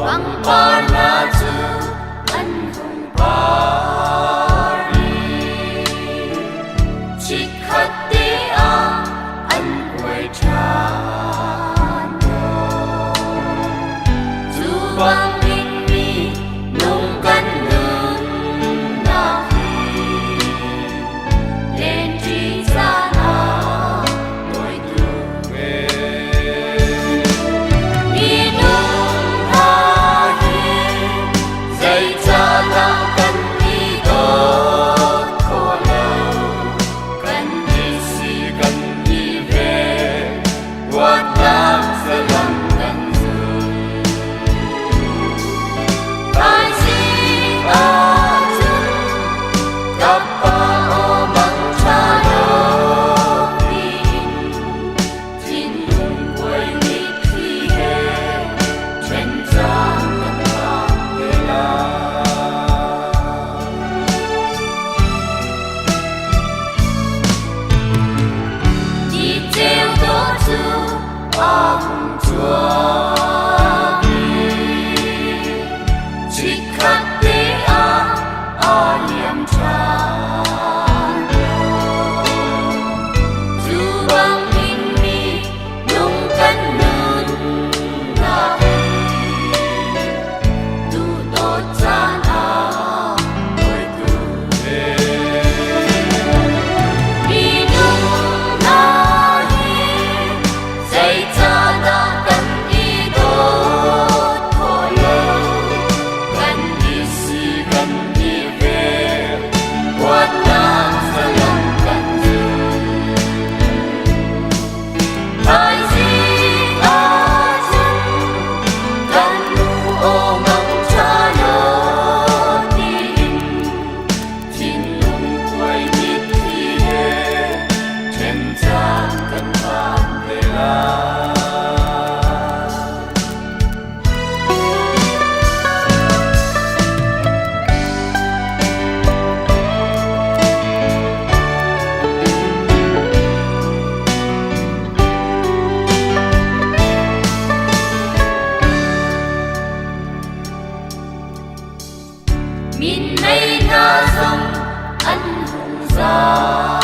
bằng ba na chư anh hùng Paris chỉ khát tê a anh quay tràn dù băng linh mi nông căn lớn na khi lên trí ra na đôi tu về đi nông ha hi dạy cha na căn đi đốt khổ lâu căn đi si căn đi về quát nam sẽ lắm căn dương ai si a chân gặp ba ô bằng cha đô tin tin nung quay đi khi hè trên trang căn tạm tê la đi theo đó chú ông chúa chỉ khát tê a liềm tràn dù băng linh mi nung căn lớn na đủ tốt cha na đôi tu về đi nung na dạy cha na căn đi đốt khổ lâu căn đi si căn đi về quát nam sẽ lắm căn dương ai si a chân căn nu ô mong cha đô tin tin nung quay đi khi hè trên trang căn tạm tê la min mây na dòng anh hùng già